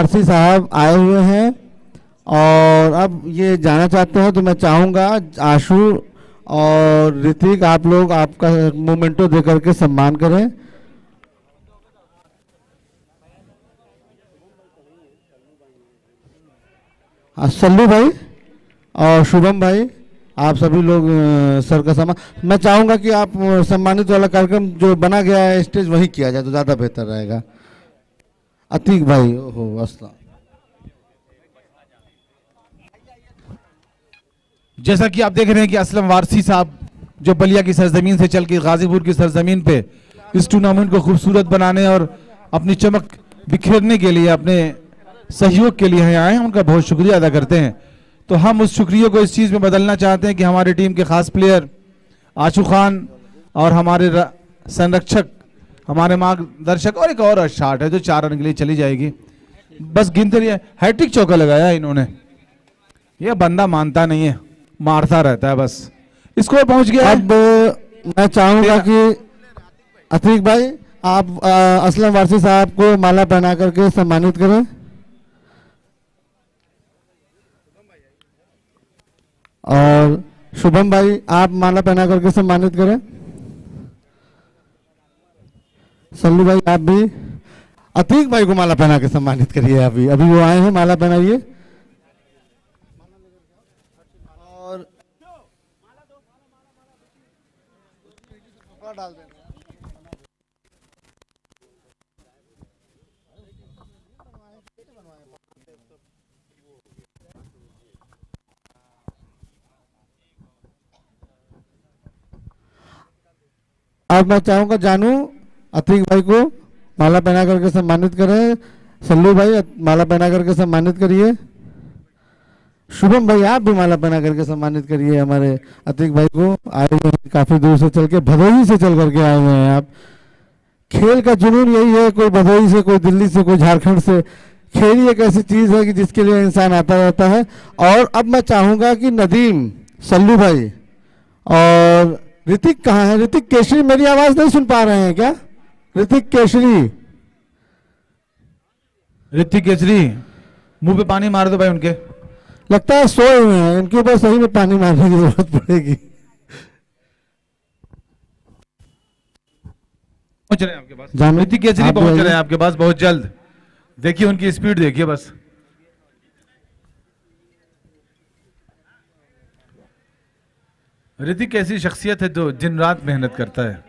वारसी साहब आए हुए हैं और अब ये जाना चाहते हैं, तो मैं चाहूँगा आशु और ऋतिक आप लोग आपका मोमेंटो दे करके सम्मान करें। सल्लू भाई और शुभम भाई आप सभी लोग सर का सम्मान, मैं चाहूँगा कि आप सम्मानित वाला कार्यक्रम जो बना गया है स्टेज वहीं किया जाए तो ज़्यादा बेहतर रहेगा। अतीक भाई हो अस्सलाम। जैसा कि आप देख रहे हैं कि असलम वारसी साहब जो बलिया की सरजमीन से चल के गाजीपुर की सरजमीन पे इस टूर्नामेंट को खूबसूरत बनाने और अपनी चमक बिखेरने के लिए अपने सहयोग के लिए यहाँ आए हैं, उनका बहुत शुक्रिया अदा करते हैं। तो हम उस शुक्रिया को इस चीज़ में बदलना चाहते हैं कि हमारी टीम के खास प्लेयर आशु खान और हमारे संरक्षक, हमारे मार्गदर्शक और एक और शॉट है जो 4 रन के लिए चली जाएगी, बस गिनते रहिए। हैट्रिक चौका लगाया इन्होंने, ये बंदा मानता नहीं है, मारता रहता है बस। स्कोर पहुंच गया। अब मैं चाहूंगा कि अतीक भाई आप असलम वारसी साहब को माला पहना करके सम्मानित करें और शुभम भाई आप माला पहना करके सम्मानित करें। सल्लू भाई आप भी अतीक भाई को माला पहना के सम्मानित करिए। अभी अभी वो आए हैं, माला पहनाइए। और डाल देना। अब मैं चाहूंगा जानू अतीक भाई को माला पहना करके सम्मानित करें। सल्लू भाई माला पहना करके सम्मानित करिए। शुभम भाई आप भी माला पहना करके सम्मानित करिए हमारे अतीक भाई को। आए हुए हैं काफी दूर से चल के, भदोही से चल करके आए हुए हैं आप। खेल का जुनून यही है, कोई भदोही से, कोई दिल्ली से, कोई झारखंड से। खेल ही एक ऐसी चीज है कि जिसके लिए इंसान आता रहता है। और अब मैं चाहूंगा कि नदीम, सल्लू भाई और ऋतिक कहाँ है? ऋतिक केसरी, मेरी आवाज नहीं सुन पा रहे हैं क्या? ऋतिक केसरी, ऋतिक केसरी मुंह पे पानी मार दो भाई उनके। लगता है सोए हुए हैं, इनके ऊपर सही में पानी मारने की जरूरत पड़ेगी। पहुंच रहे हैं आपके पास, ऋतिक केसरी पहुंच रहे हैं आपके पास बहुत जल्द। देखिए उनकी स्पीड देखिए बस। ऋतिक ऐसी शख्सियत है जो दिन रात मेहनत करता है।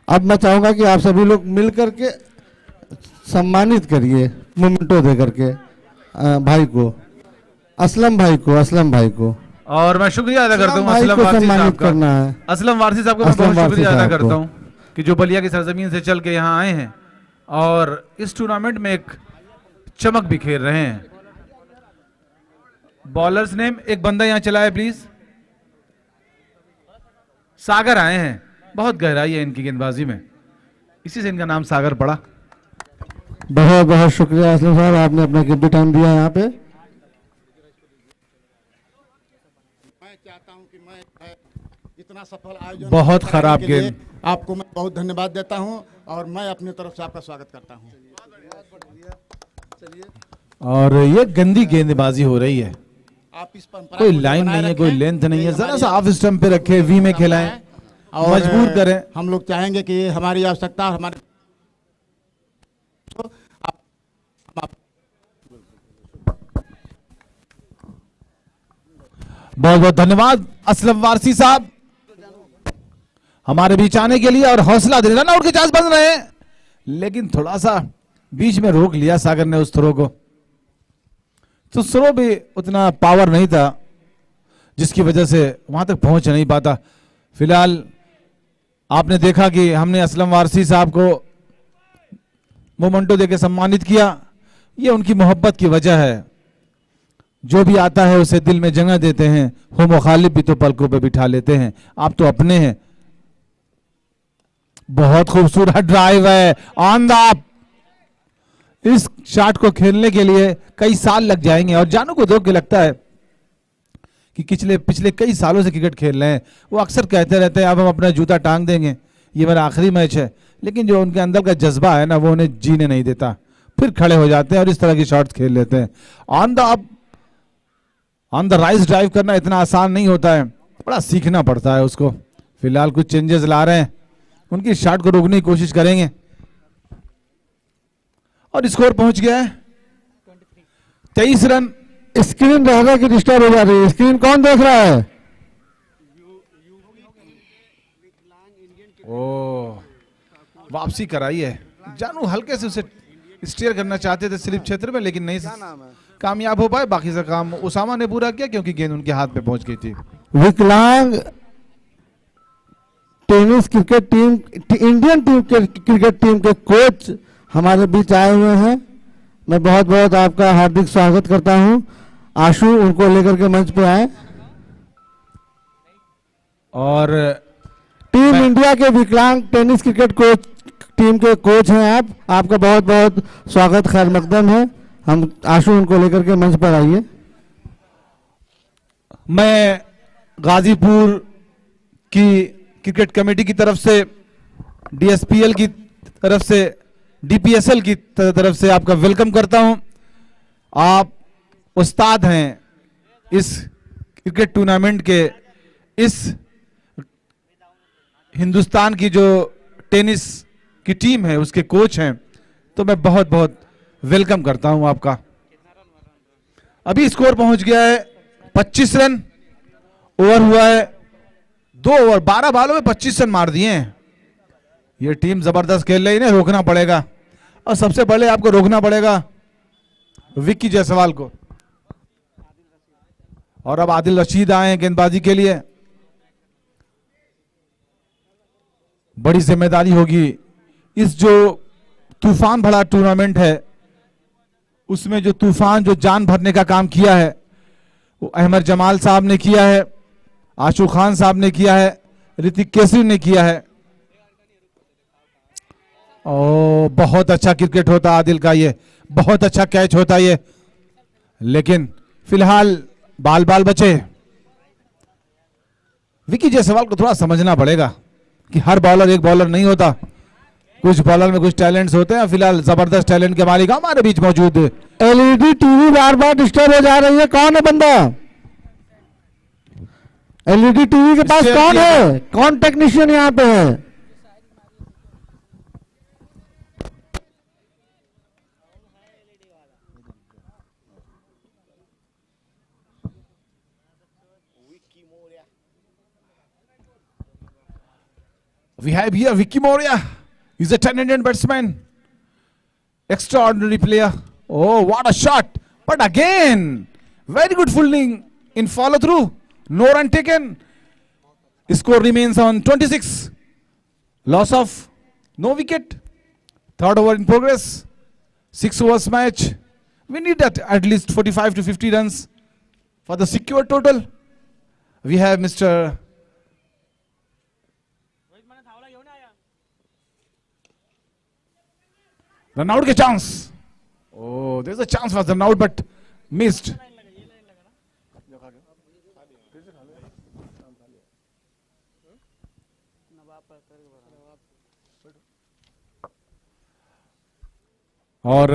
अब मैं चाहूंगा कि आप सभी लोग मिल करके सम्मानित करिए मोमेंटो दे करके भाई को, असलम भाई को, असलम भाई को। और मैं शुक्रिया अदा करता हूँ असलम वारसी साहब का। असलम वारसी साहब को मैं बहुत शुक्रिया अदा करता हूँ कि जो बलिया की सरजमीन से चल के यहाँ आए हैं और इस टूर्नामेंट में एक चमक बिखेर रहे हैं। बॉलर्स नेम एक बंदा यहाँ चला है प्लीज। सागर आए हैं, बहुत गहराई है इनकी गेंदबाजी में, इसी से इनका नाम सागर पड़ा। बहुत बहुत शुक्रिया असलम साहब, आपने अपना कीमती टाइम दिया यहाँ पे। मैं चाहता हूँ कि मैं इतना सफल आयोजन बहुत खराब गेंद, आपको मैं बहुत धन्यवाद देता हूँ और मैं अपनी तरफ से आपका स्वागत करता हूँ। और ये गंदी गेंदबाजी हो रही है, आप इस परंपरा कोई लाइन नहीं है, कोई लेंथ नहीं है, जरा सा ऑफ स्टंप पे रखे, वी में खिलाएं और मजबूर करें। हम लोग चाहेंगे कि हमारी आवश्यकता हमारे बहुत बहुत धन्यवाद असलम वारसी साहब हमारे बीच आने के लिए और हौसला देने। रन आउट के चांस बन रहे हैं, लेकिन थोड़ा सा बीच में रोक लिया सागर ने उस थ्रो को, तो थ्रो भी उतना पावर नहीं था जिसकी वजह से वहां तक पहुंच नहीं पाता। फिलहाल आपने देखा कि हमने असलम वारसी साहब को मोमेंटो देके सम्मानित किया, ये उनकी मोहब्बत की वजह है। जो भी आता है उसे दिल में जगह देते हैं, हो मुखालिफ भी तो पलकों पे बिठा लेते हैं। आप तो अपने हैं। बहुत खूबसूरत ड्राइव है ऑन द अप। इस शॉट को खेलने के लिए कई साल लग जाएंगे और जानू को देख के लगता है कि पिछले कई सालों से क्रिकेट खेल रहे हैं। वो अक्सर कहते रहते हैं अब हम अपना जूता टांग देंगे, ये मेरा आखिरी मैच है, लेकिन जो उनके अंदर का जज्बा है ना वो उन्हें जीने नहीं देता, फिर खड़े हो जाते हैं और इस तरह की शॉट्स खेल लेते हैं। ऑन द राइज ड्राइव करना इतना आसान नहीं होता है, बड़ा सीखना पड़ता है उसको। फिलहाल कुछ चेंजेस ला रहे हैं, उनकी शॉट को रोकने की कोशिश करेंगे और स्कोर पहुंच गया है 23 रन। स्क्रीन रहने की डिस्टर्ब हो जा रही है, स्क्रीन कौन देख रहा है? ओ वापसी कराई है, जानू हल्के से उसे स्टीयर करना चाहते थे स्लिप क्षेत्र में, लेकिन नहीं कामयाब हो पाए। बाकी से काम उसामा ने पूरा किया क्योंकि गेंद उनके हाथ में पहुंच गई थी। विकलांग tennis cricket team, Indian team के क्रिकेट टीम के कोच हमारे बीच आए हुए हैं। मैं बहुत बहुत आपका हार्दिक स्वागत करता हूं। आशु उनको लेकर के मंच पे आए। और टीम इंडिया के विकलांग टेनिस क्रिकेट कोच टीम के कोच हैं आप, आपका बहुत बहुत स्वागत, खैर मकदम है। हम आशु उनको लेकर के मंच पर आइए। मैं गाजीपुर की क्रिकेट कमेटी की तरफ से, डीएसपीएल की तरफ से, डीपीएसएल की तरफ से आपका वेलकम करता हूं। आप उस्ताद हैं इस क्रिकेट टूर्नामेंट के, इस हिंदुस्तान की जो टेनिस की टीम है उसके कोच हैं, तो मैं बहुत बहुत वेलकम करता हूं आपका। अभी स्कोर पहुंच गया है 25 रन। ओवर हुआ है 2 ओवर, 12 बालों में 25 रन मार दिए हैं। ये टीम जबरदस्त खेल रही है, इन्हें रोकना पड़ेगा और सबसे पहले आपको रोकना पड़ेगा विक्की जायसवाल को। और अब आदिल रशीद आए हैं गेंदबाजी के लिए। बड़ी जिम्मेदारी होगी इस जो तूफान भरा टूर्नामेंट है उसमें, जो तूफान जो जान भरने का काम किया है वो अहमद जमाल साहब ने किया है, आशू खान साहब ने किया है, ऋतिक केसरी ने किया है। ओ बहुत अच्छा क्रिकेट होता आदिल का, ये बहुत अच्छा कैच होता ये, लेकिन फिलहाल बाल बाल बचे। विकी जायसवाल को थोड़ा समझना पड़ेगा कि हर बॉलर एक बॉलर नहीं होता, कुछ बॉलर में कुछ टैलेंट्स होते हैं। फिलहाल जबरदस्त टैलेंट के मालिक हमारे बीच मौजूद है। एलईडी टीवी बार बार डिस्टर्ब हो जा रही है, कौन है बंदा? एलईडी टीवी के पास कौन है? कौन टेक्नीशियन यहाँ पे है? We have here Vicky Moria. He's a 10-Indian batsman. Extraordinary player. Oh, what a shot. But again, very good fielding in follow through. No run taken. Score remains on 26. Loss of no wicket. Third over in progress. 6 overs match. We need at least 45 to 50 runs for the secure total. We have Mr. Run out के chance. Oh, there's a chance for run out but missed. और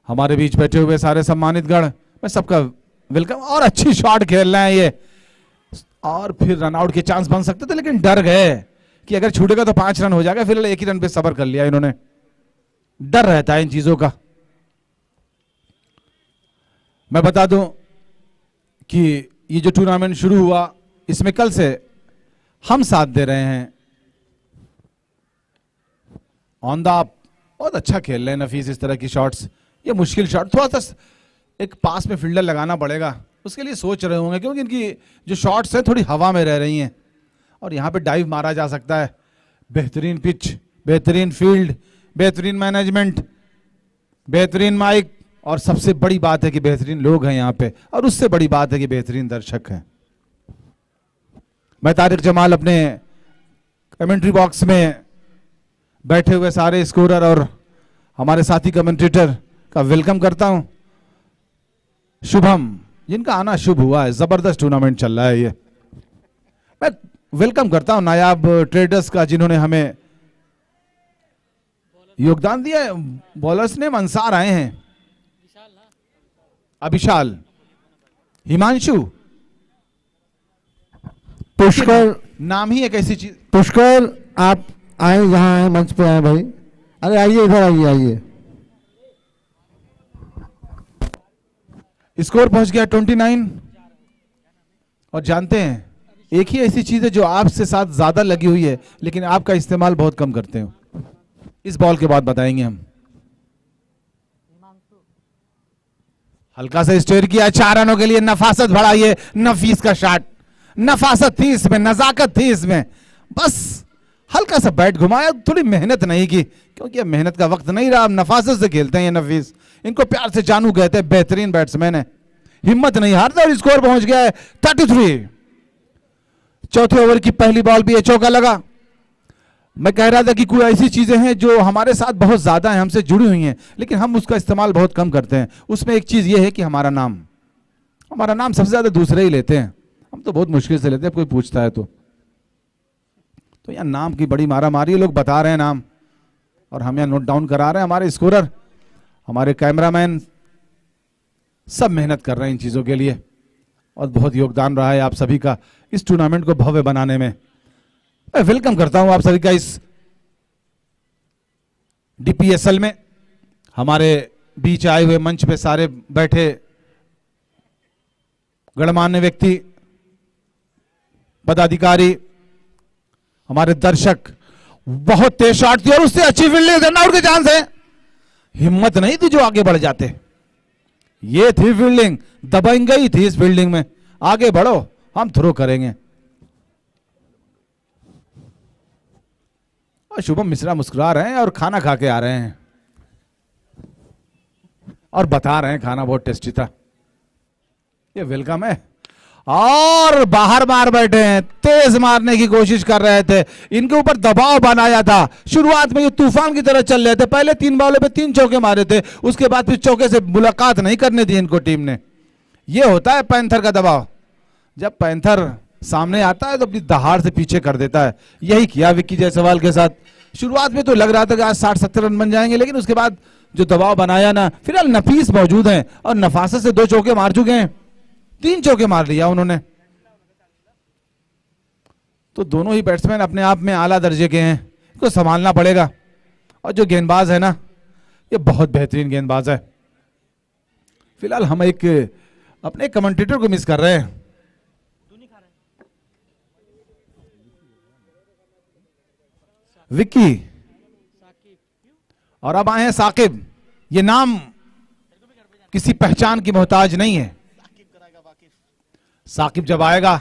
हमारे बीच बैठे हुए सारे सम्मानित गण, मैं सबका वेलकम। और अच्छी शॉट खेल रहे हैं ये, और फिर रन आउट के चांस बन सकते थे, लेकिन डर गए कि अगर छूटेगा तो 5 रन हो जाएगा। फिर 1 ही रन पे सबर कर लिया इन्होंने। डर रहता है इन चीजों का। मैं बता दूं कि ये जो टूर्नामेंट शुरू हुआ इसमें कल से हम साथ दे रहे हैं। ऑन द अप बहुत अच्छा खेल रहे हैं नफीस, इस तरह की शॉट्स, ये मुश्किल शॉट, थोड़ा सा एक पास में फील्डर लगाना पड़ेगा, उसके लिए सोच रहे होंगे क्योंकि इनकी जो शॉट्स हैं थोड़ी हवा में रह रही हैं और यहाँ पे डाइव मारा जा सकता है। बेहतरीन पिच, बेहतरीन फील्ड, बेहतरीन मैनेजमेंट, बेहतरीन माइक, और सबसे बड़ी बात है कि बेहतरीन लोग हैं यहाँ पे, और उससे बड़ी बात है कि बेहतरीन दर्शक हैं। मैं तारिक जमाल अपने कमेंट्री बॉक्स में बैठे हुए सारे स्कोरर और हमारे साथी कमेंटेटर का वेलकम करता हूं। शुभम, जिनका आना शुभ हुआ है, जबरदस्त टूर्नामेंट चल रहा है ये। मैं वेलकम करता हूं नायाब ट्रेडर्स का, जिन्होंने हमें योगदान दिया है। बॉलर्स ने अंसार आए हैं, अभिशाल, हिमांशु, पुष्कर, नाम ही एक ऐसी चीज। पुष्कर आप आए, यहाँ आए, मंच पे आए भाई। अरे आइए, इधर आइए, आइए। स्कोर पहुंच गया 29। और जानते हैं, एक ही ऐसी चीज है जो आपसे साथ ज्यादा लगी हुई है, लेकिन आपका इस्तेमाल बहुत कम करते हो। इस बॉल के बाद बताएंगे हम। हल्का सा स्टेयर किया, 4 रनों के लिए नफासत बढ़ाइए। नफीस का शॉट, नफासत थी इसमें, नजाकत थी इसमें, बस हल्का सा बैट घुमाया, थोड़ी मेहनत नहीं की, क्योंकि अब मेहनत का वक्त नहीं रहा। नफासत से खेलते हैं ये नफीस, इनको प्यार से जानू कहते हैं। बेहतरीन बैट्समैन है, हिम्मत नहीं हारता। और स्कोर पहुंच गया है 33। चौथे ओवर की पहली बॉल भी है, चौका लगा। मैं कह रहा था कि कोई ऐसी चीजें हैं जो हमारे साथ बहुत ज्यादा हैं, हमसे जुड़ी हुई हैं, लेकिन हम उसका इस्तेमाल बहुत कम करते हैं। उसमें एक चीज ये है कि हमारा नाम सबसे ज्यादा दूसरे ही लेते हैं। हम तो बहुत मुश्किल से लेते हैं, कोई पूछता है तो यहाँ नाम की बड़ी मारा मारी है। लोग बता रहे हैं नाम, और हम यहाँ नोट डाउन करा रहे हैं। हमारे स्कोरर, हमारे कैमरामैन सब मेहनत कर रहे हैं इन चीजों के लिए, और बहुत योगदान रहा है आप सभी का इस टूर्नामेंट को भव्य बनाने में। मैं वेलकम करता हूं आप सभी का इस डीपीएसएल में। हमारे बीच आए हुए मंच पे सारे बैठे गणमान्य व्यक्ति, पदाधिकारी, हमारे दर्शक। बहुत तेज शॉट थी और उससे अच्छी फील्डिंग, रन आउट के चांस है। हिम्मत नहीं थी जो आगे बढ़ जाते। ये थी फील्डिंग, दबंग गई थी इस फील्डिंग में। आगे बढ़ो, हम थ्रो करेंगे। और शुभम मिश्रा मुस्कुरा रहे हैं और खाना खा के आ रहे हैं, और बता रहे हैं खाना बहुत टेस्टी था। ये वेलकम है। और बाहर मार बैठे हैं, तेज मारने की कोशिश कर रहे थे, इनके ऊपर दबाव बनाया था। शुरुआत में ये तूफान की तरह चल रहे थे, पहले 3 बॉलों पे 3 चौके मारे थे, उसके बाद फिर चौके से मुलाकात नहीं करने दी इनको टीम ने। ये होता है पैंथर का दबाव। जब पैंथर सामने आता है तो अपनी दहाड़ से पीछे कर देता है। यही किया विक्की जायसवाल के साथ। शुरुआत में तो लग रहा था कि आज 60-70 रन बन जाएंगे, लेकिन उसके बाद जो दबाव बनाया ना, फिलहाल नफीस मौजूद हैं और नफासत से 2 चौके मार चुके हैं, 3 चौके मार लिया उन्होंने। तो दोनों ही बैट्समैन अपने आप में आला दर्जे के हैं, इनको संभालना पड़ेगा। और जो गेंदबाज है ना, ये बहुत बेहतरीन गेंदबाज है। फिलहाल हम एक अपने कमेंटेटर को मिस कर रहे हैं। विक्की, और अब आए हैं साकिब। ये नाम किसी पहचान की मोहताज नहीं है। साकिब जब आएगा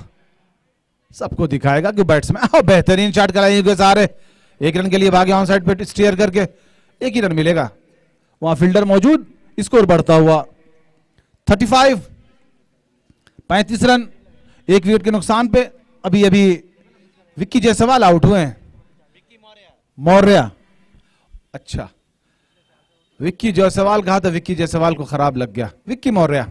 सबको दिखाएगा कि बैट्समैन। बेहतरीन शॉट कराएंगे सारे, 1 रन के लिए भागे ऑन साइड पे स्टीयर करके, 1 ही रन मिलेगा। वहां फील्डर मौजूद, स्कोर बढ़ता हुआ 35 रन, 1 विकेट के नुकसान पे। अभी अभी विक्की जायसवाल आउट हुए हैं। मौर्य, अच्छा विक्की जायसवाल कहा तो विक्की जायसवाल को खराब लग गया। विक्की मौर्य।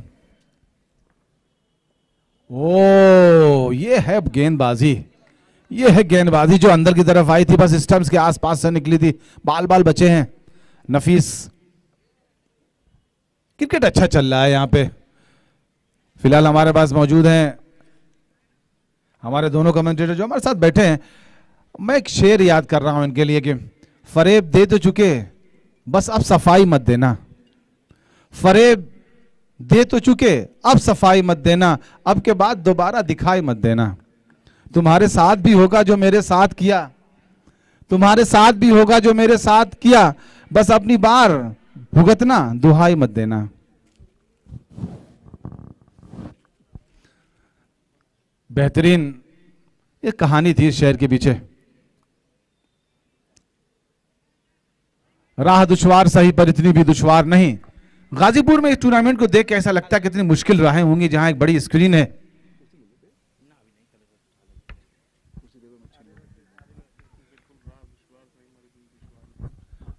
ओ ये है गेंदबाजी, ये है गेंदबाजी जो अंदर की तरफ आई थी, बस स्टंप्स के आसपास से निकली थी। बाल बाल बचे हैं। नफीस, क्रिकेट अच्छा चल रहा है यहाँ पे। फिलहाल हमारे पास मौजूद हैं हमारे दोनों कमेंटेटर जो हमारे साथ बैठे हैं। मैं एक शेर याद कर रहा हूं इनके लिए कि फरेब दे तो चुके, बस अब सफाई मत देना। फरेब दे तो चुके, अब सफाई मत देना। अब के बाद दोबारा दिखाई मत देना। तुम्हारे साथ भी होगा जो मेरे साथ किया, तुम्हारे साथ भी होगा जो मेरे साथ किया, बस अपनी बार भुगतना, दुहाई मत देना। बेहतरीन ये कहानी थी इस शेर के पीछे। राह दुश्वार सही पर इतनी भी दुश्वार नहीं। गाजीपुर में इस टूर्नामेंट को देख के ऐसा लगता है कितनी मुश्किल राहें होंगी, जहां एक बड़ी स्क्रीन है।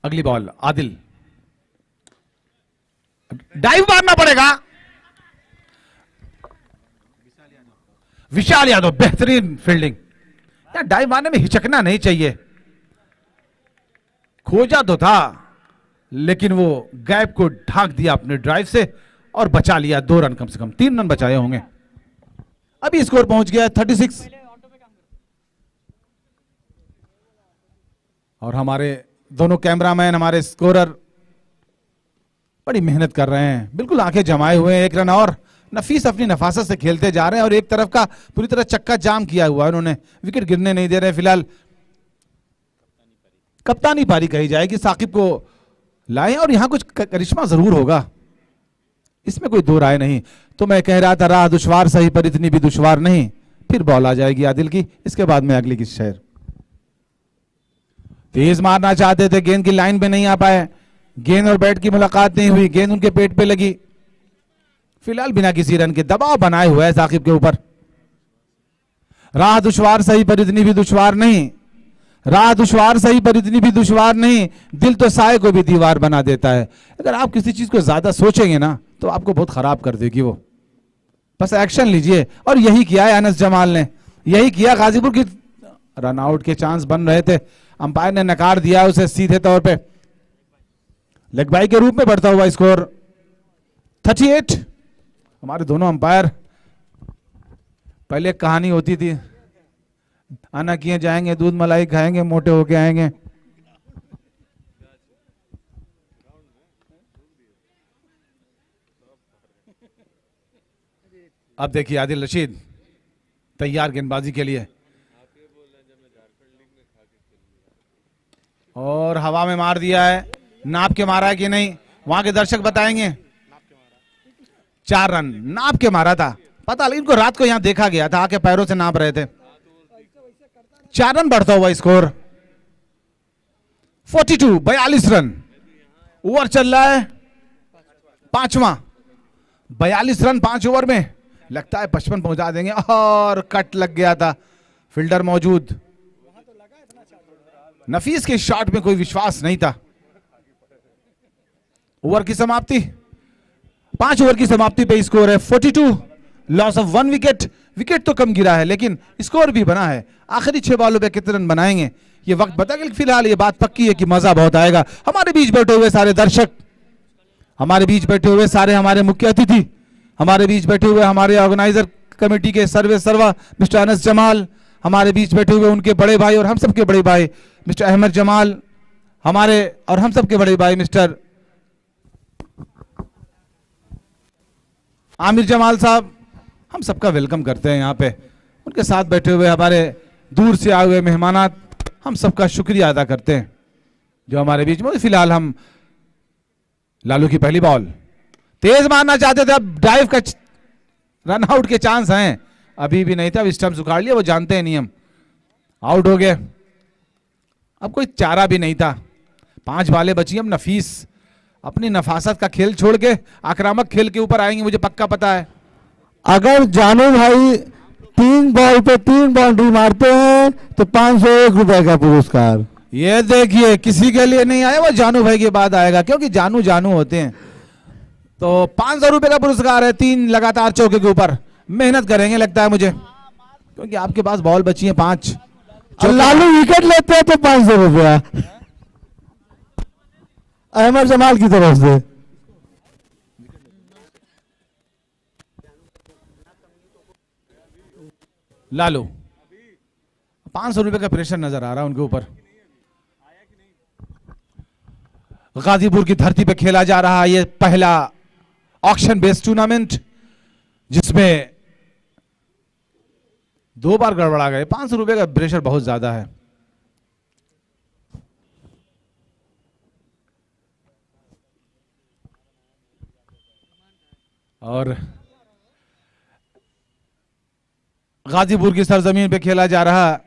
अगली बॉल आदिल, डाइव मारना पड़ेगा। विशाल यादव, बेहतरीन फील्डिंग, या डाइव मारने में हिचकना नहीं चाहिए। खोजा तो था लेकिन वो गैप को ढांक दिया अपने ड्राइव से और बचा लिया 2 रन, कम से कम 3 रन बचाए होंगे। अभी स्कोर पहुंच गया है 36 और हमारे दोनों कैमरामैन, हमारे स्कोरर बड़ी मेहनत कर रहे हैं, बिल्कुल आंखें जमाए हुए हैं। 1 रन और नफीस अपनी नफासत से खेलते जा रहे हैं और एक तरफ का पूरी तरह चक्का जाम किया हुआ है उन्होंने, विकेट गिरने नहीं दे रहे। फिलहाल कप्तानी पारी कही जाएगी, साकिब को लाए और यहां कुछ करिश्मा जरूर होगा, इसमें कोई दो राय नहीं। तो मैं कह रहा था राह दुश्वार सही पर इतनी भी दुश्वार नहीं, फिर बॉल आ जाएगी आदिल की, इसके बाद में अगली की शेर। तेज मारना चाहते थे, गेंद की लाइन पे नहीं आ पाए, गेंद और बैट की मुलाकात नहीं हुई, गेंद उनके पेट पे लगी। फिलहाल बिना किसी रन के दबाव बनाए हुआ है साकिब के ऊपर। राह दुश्वार सही पर इतनी भी दुश्वार नहीं, राह दुश्वार सही पर इतनी भी दुश्वार नहीं, दिल तो साए को भी दीवार बना देता है। अगर आप किसी चीज को ज्यादा सोचेंगे ना तो आपको बहुत खराब कर देगी वो। बस एक्शन लीजिए, और यही किया है अनस जमाल ने, यही किया। गाजीपुर की रन आउट के चांस बन रहे थे, अंपायर ने नकार दिया उसे सीधे तौर पे। लेग बाई के रूप में बढ़ता हुआ स्कोर 38। हमारे दोनों अंपायर, पहले एक कहानी होती थी, आना किए जाएंगे, दूध मलाई खाएंगे, मोटे होके आएंगे। अब देखिए आदिल रशीद तैयार गेंदबाजी के लिए, और हवा में मार दिया है। नाप के मारा है कि नहीं वहां के दर्शक बताएंगे। 4 रन नाप के मारा था, पता लगा इनको रात को यहां देखा गया था, आके पैरों से नाप रहे थे। 4 रन बढ़ता हुआ स्कोर 42 रन। ओवर चल रहा है 5वां, 42 रन 5 ओवर में, लगता है 55 पहुंचा देंगे। और कट लग गया था, फील्डर मौजूद, नफीस के शॉट में कोई विश्वास नहीं था। ओवर की समाप्ति, 5 ओवर की समाप्ति पे स्कोर है 42, लॉस ऑफ 1 विकेट। विकेट तो कम गिरा है लेकिन स्कोर भी बना है। आखिरी 6 बॉलों पे कितने रन बनाएंगे ये वक्त बताएगा। फिलहाल ये बात पक्की है कि मजा बहुत आएगा। हमारे बीच बैठे हुए सारे दर्शक, हमारे बीच बैठे हुए सारे हमारे मुख्य अतिथि, हमारे बीच बैठे हुए हमारे ऑर्गेनाइजर कमेटी के सर्वे सर्वा मिस्टर अनस जमाल, हमारे बीच बैठे हुए उनके बड़े भाई और हम सबके बड़े भाई मिस्टर अहमद जमाल, हमारे और हम सबके बड़े भाई मिस्टर आमिर जमाल साहब, हम सबका वेलकम करते हैं यहाँ पे। उनके साथ बैठे हुए हमारे दूर से आए हुए मेहमानात, हम सबका शुक्रिया अदा करते हैं जो हमारे बीच में। फिलहाल हम लालू की पहली बॉल, तेज मारना चाहते थे, अब ड्राइव का रन आउट के चांस हैं, अभी भी नहीं था, अब स्टंप उखाड़ लिया, वो जानते हैं नियम, आउट हो गए। अब कोई चारा भी नहीं था, 5 बालें बची। अब नफीस अपनी नफासत का खेल छोड़ के आक्रामक खेल के ऊपर आएंगे, मुझे पक्का पता है। अगर जानू भाई 3 बॉल पे 3 बाउंड्री मारते हैं तो 501 रुपए का पुरस्कार। ये देखिए किसी के लिए नहीं आया, वो जानू भाई के बाद आएगा, क्योंकि जानू जानू होते हैं। तो 500 रुपए का पुरस्कार है 3 लगातार चौके के ऊपर। मेहनत करेंगे लगता है मुझे, क्योंकि आपके पास बॉल बची है 5। लालू विकेट लेते हैं तो 500 रुपया अहमद जमाल की तरफ से। लालू 500 रुपए का प्रेशर नजर आ रहा है उनके ऊपर। गाजीपुर की धरती पे खेला जा रहा है ये पहला ऑक्शन बेस्ड टूर्नामेंट, जिसमें 2 बार गड़बड़ा गए। 500 रुपए का प्रेशर बहुत ज्यादा है। और गाजीपुर की सरजमीन पे खेला जा रहा,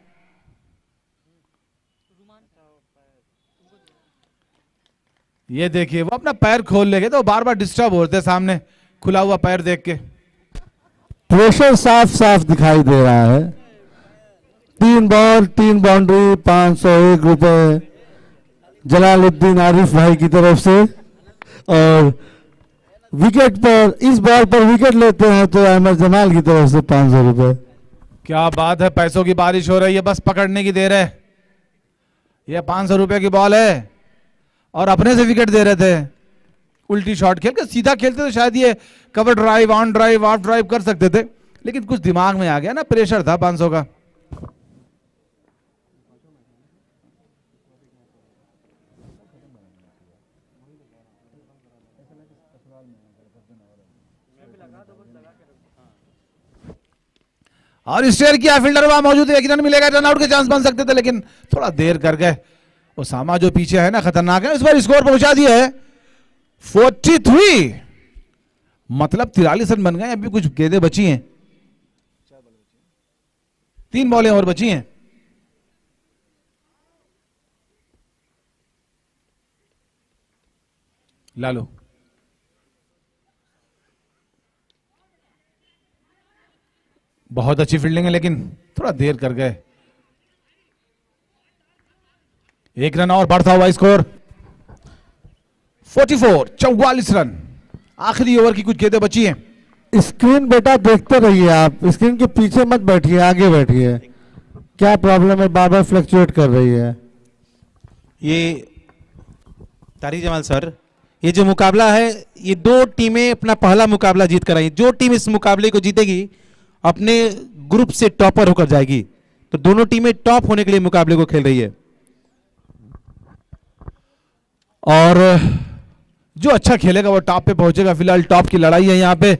ये देखिए वो अपना पैर खोल लेंगे तो बार बार डिस्टर्ब होते सामने खुला हुआ पैर देख के। प्रेशर साफ साफ दिखाई दे रहा है। 3 बॉल 3 बाउंड्री 501 रुपए जलालुद्दीन आरिफ भाई की तरफ से। और विकेट पर, इस बॉल पर विकेट लेते हैं तो अहमद जमाल की तरफ से 500 रुपए। क्या बात है, पैसों की बारिश हो रही है, बस पकड़ने की देर है। यह 500 रुपए की बॉल है और अपने से विकेट दे रहे थे। उल्टी शॉट खेल के सीधा खेलते तो शायद ये cover drive, on drive, of drive कर सकते थे, लेकिन कुछ दिमाग में आ गया ना, प्रेशर था 500 का। और स्टेयर किया, फील्डर वहां मौजूद है, एक रन मिलेगा, रन आउट के चांस बन सकते थे, लेकिन थोड़ा देर कर गए। ओसामा जो पीछे है ना, खतरनाक है, इस बार स्कोर पहुंचा दिया है 43, मतलब 43 रन बन गए। अभी कुछ गेंदें बची हैं, 3 बॉलें और बची हैं। लालो बहुत अच्छी फील्डिंग है, लेकिन थोड़ा देर कर गए। 1 रन और बढ़ता हुआ स्कोर 44 रन। आखिरी ओवर की कुछ गेंदें बची हैं। स्क्रीन बेटा देखते रहिए, आप स्क्रीन के पीछे मत बैठिए, आगे बैठिए। क्या प्रॉब्लम है, बार बार फ्लक्चुएट कर रही है। ये तारिक जमाल सर, ये जो मुकाबला है, ये 2 टीमें अपना पहला मुकाबला जीत कर आई। जो टीम इस मुकाबले को जीतेगी अपने ग्रुप से टॉपर होकर जाएगी। तो दोनों टीमें टॉप होने के लिए मुकाबले को खेल रही है। और जो अच्छा खेलेगा वो टॉप पे पहुंचेगा। फिलहाल टॉप की लड़ाई है यहां पे।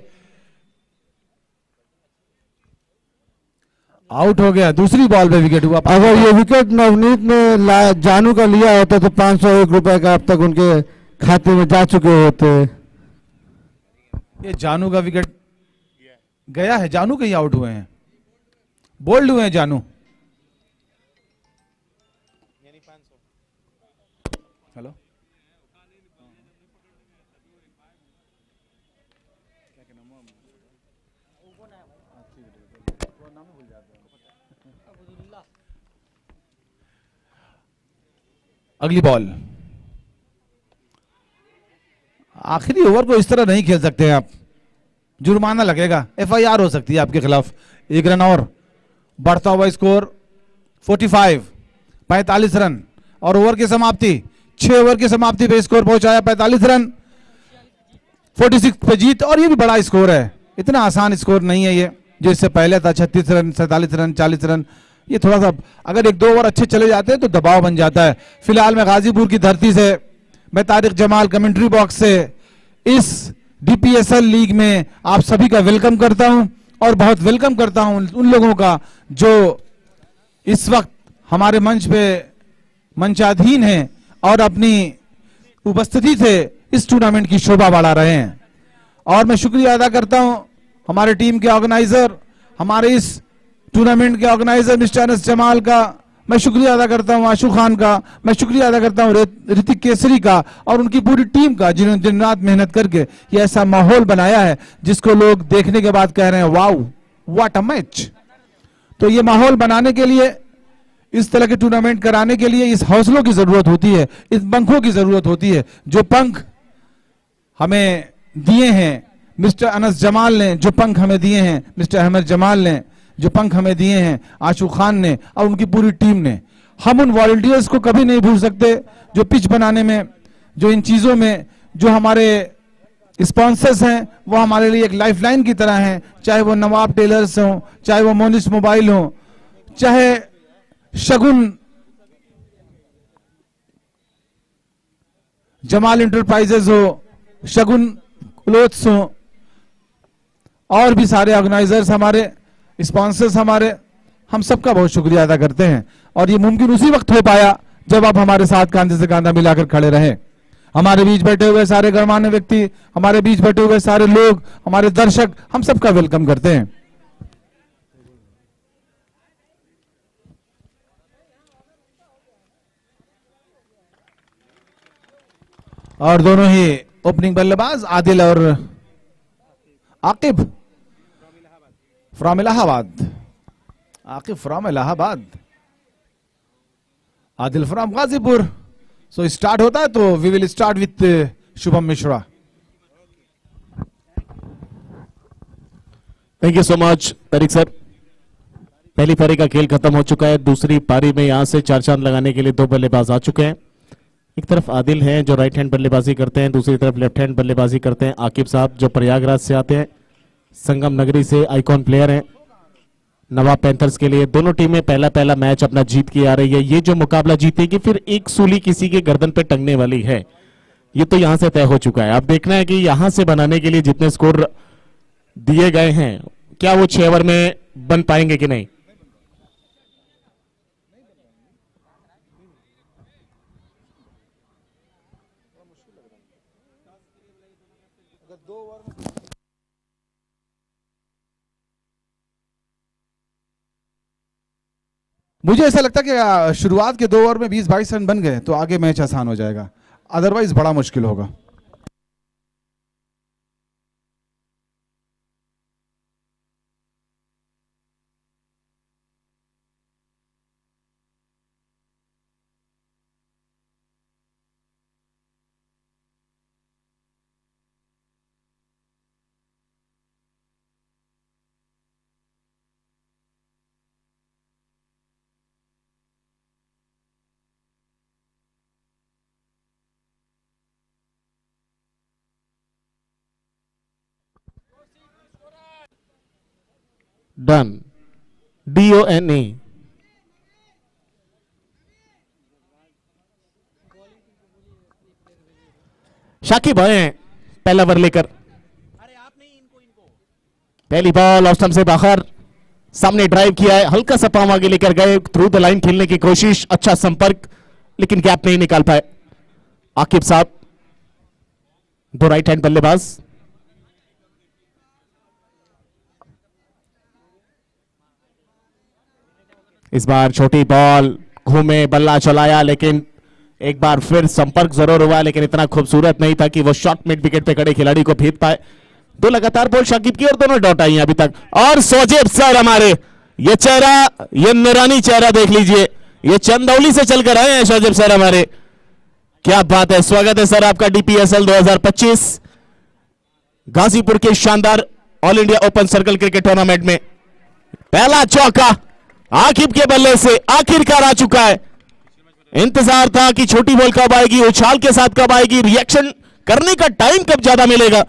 आउट हो गया, दूसरी बॉल पे विकेट हुआ। अगर ये विकेट नवनीत ने जानू का लिया होता तो 501 रुपए का अब तक उनके खाते में जा चुके होते। ये जानू का विकेट गया है, जानू कहीं आउट हुए हैं, बोल्ड हुए हैं जानू। हेलो, अगली बॉल। आखिरी ओवर को इस तरह नहीं खेल सकते हैं आप, जुर्माना लगेगा, एफआईआर हो सकती है आपके खिलाफ। 1 रन और बढ़ता हुआ स्कोर 45 रन। और ओवर की समाप्ति, 6 ओवर की समाप्ति पे स्कोर पहुंचाया 45 रन, 46 पे जीत। और ये भी बड़ा स्कोर है, इतना आसान स्कोर नहीं है ये जो इससे पहले था। 36 रन, 47 रन, 40 रन, ये थोड़ा सा अगर 1-2 ओवर अच्छे चले जाते हैं तो दबाव बन जाता है। फिलहाल मैं गाजीपुर की धरती से, मैं तारिक जमाल कमेंट्री बॉक्स से इस डीपीएसएल लीग में आप सभी का वेलकम करता हूं। और बहुत वेलकम करता हूं उन लोगों का जो इस वक्त हमारे मंच पे मंचाधीन हैं और अपनी उपस्थिति से इस टूर्नामेंट की शोभा बढ़ा रहे हैं। और मैं शुक्रिया अदा करता हूं हमारे टीम के ऑर्गेनाइजर, हमारे इस टूर्नामेंट के ऑर्गेनाइजर मिस्टर अनस जमाल का मैं शुक्रिया अदा करता हूं, आशु खान का मैं शुक्रिया अदा करता हूं, ऋतिक केसरी का और उनकी पूरी टीम का, जिन्होंने दिन रात मेहनत करके ये ऐसा माहौल बनाया है जिसको लोग देखने के बाद कह रहे हैं वाओ व्हाट अ मैच। तो ये माहौल बनाने के लिए, इस तरह के टूर्नामेंट कराने के लिए इस हौसलों की जरूरत होती है, इस पंखों की जरूरत होती है। जो पंख हमें दिए हैं मिस्टर अनस जमाल ने, जो पंख हमें दिए हैं मिस्टर अहमद जमाल ने, जो पंख हमें दिए हैं आशु खान ने और उनकी पूरी टीम ने, हम उन वॉलंटियर्स को कभी नहीं भूल सकते जो पिच बनाने में, जो इन चीजों में, जो हमारे स्पॉन्सर्स हैं वो हमारे लिए एक लाइफलाइन की तरह हैं। चाहे वो नवाब टेलर्स हो, चाहे वो मोनिस मोबाइल हो, चाहे शगुन जमाल इंटरप्राइजेज हो, शगुन क्लोथ्स हो, और भी सारे ऑर्गेनाइजर्स हमारे, स्पॉन्सर्स हमारे, हम सबका बहुत शुक्रिया अदा करते हैं। और ये मुमकिन उसी वक्त हो पाया जब आप हमारे साथ कांधे से कांधा मिलाकर खड़े रहे। हमारे बीच बैठे हुए सारे गणमान्य व्यक्ति, हमारे बीच बैठे हुए सारे लोग, हमारे दर्शक, हम सबका वेलकम करते हैं। और दोनों ही ओपनिंग बल्लेबाज आदिल और Aqib from Allahabad, Aqib from Allahabad, Adil from Ghazipur. So start होता है तो we will start with Shubham Mishra. Thank you so much Tariq sir. पहली पारी का खेल खत्म हो चुका है। दूसरी पारी में यहां से 4 चांद लगाने के लिए 2 बल्लेबाज आ चुके हैं। एक तरफ आदिल हैं जो राइट हैंड बल्लेबाजी करते हैं, दूसरी तरफ लेफ्ट हैंड बल्लेबाजी करते हैं आकिब साहब जो प्रयागराज से आते हैं, संगम नगरी से आइकॉन प्लेयर हैं नवाब पैंथर्स के लिए। दोनों टीमें पहला मैच अपना जीत के आ रही है। ये जो मुकाबला जीतेगी फिर एक सूली किसी के गर्दन पे टंगने वाली है, ये तो यहां से तय हो चुका है। अब देखना है कि यहां से बनाने के लिए जितने स्कोर दिए गए हैं क्या वो 6 ओवर में बन पाएंगे कि नहीं। मुझे ऐसा लगता है कि शुरुआत के 2 ओवर में 20-22 रन बन गए तो आगे मैच आसान हो जाएगा, अदरवाइज बड़ा मुश्किल होगा। डन DONE शाकिब आए पहला ओवर लेकर। पहली बॉल ऑफ स्टंप से बाहर, सामने ड्राइव किया है, हल्का सा पांव आगे लेकर गए, थ्रू द लाइन खेलने की कोशिश, अच्छा संपर्क लेकिन गैप नहीं निकाल पाए आकिब साहब। 2 राइट हैंड बल्लेबाज। इस बार छोटी बॉल घूमे, बल्ला चलाया लेकिन एक बार फिर संपर्क जरूर हुआ लेकिन इतना खूबसूरत नहीं था कि वो शॉर्ट मिड विकेट पे खड़े खिलाड़ी को भेद पाए। 2 लगातार बॉल शाकिब की और दोनों डॉट आई अभी तक। और सोजेब सर हमारे, ये चेहरा, ये नूरानी चेहरा देख लीजिए, ये चंदौली से चलकर आए हैं सोजेब सर हमारे, क्या बात है। स्वागत है सर आपका DPSL 2025 गाजीपुर के शानदार all India open circle cricket tournament में। पहला चौका आकिब के बल्ले से आखिरकार आ चुका है। इंतजार था कि छोटी बॉल कब आएगी, उछाल के साथ कब आएगी, रिएक्शन करने का टाइम कब ज्यादा मिलेगा,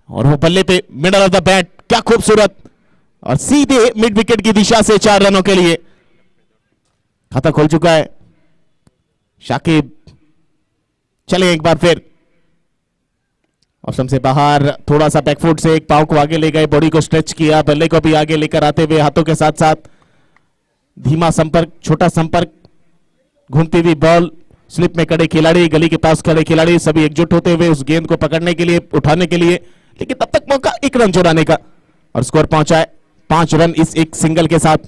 और वो बल्ले पे मिडल ऑफ द बैट, क्या खूबसूरत, और सीधे मिड विकेट की दिशा से 4 रनों के लिए खाता खोल चुका है शाकिब। चले एक बार फिर ऑप्शन से बाहर, थोड़ा सा बैकफुट से एक पांव को आगे ले गए, बॉडी को स्ट्रेच किया, बल्ले को भी आगे लेकर आते हुए हाथों के साथ साथ धीमा संपर्क, छोटा संपर्क, घूमती हुई बॉल, स्लिप में खड़े खिलाड़ी, गली के पास खड़े खिलाड़ी सभी एकजुट होते हुए उस गेंद को पकड़ने के लिए, उठाने के लिए, लेकिन तब तक मौका 1 रन चुराने का, और स्कोर पहुंचा है 5 रन इस एक सिंगल के साथ।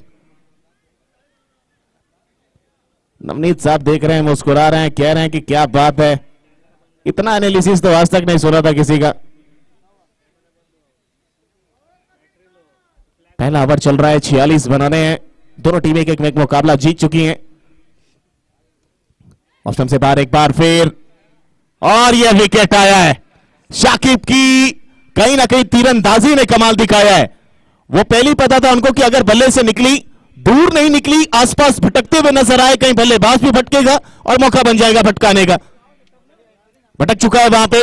नवनीत साहब देख रहे हैं, मुस्कुरा रहे हैं, कह रहे हैं कि क्या बात है, इतना एनालिसिस तो आज तक नहीं सुना था किसी का। पहला ओवर चल रहा है, 46 बनाने हैं, दोनों टीमें एक मुकाबला जीत चुकी हैं। ऑस्टम से बाहर एक बार फिर, और यह विकेट आया है शाकिब की। कहीं ना कहीं तीरंदाजी ने कमाल दिखाया है। वो पहली पता था उनको कि अगर बल्ले से निकली, दूर नहीं निकली, आसपास भटकते हुए नजर आए, कहीं बल्लेबाज भी भटकेगा और मौका बन जाएगा भटकाने का। भटक चुका है वहां पे,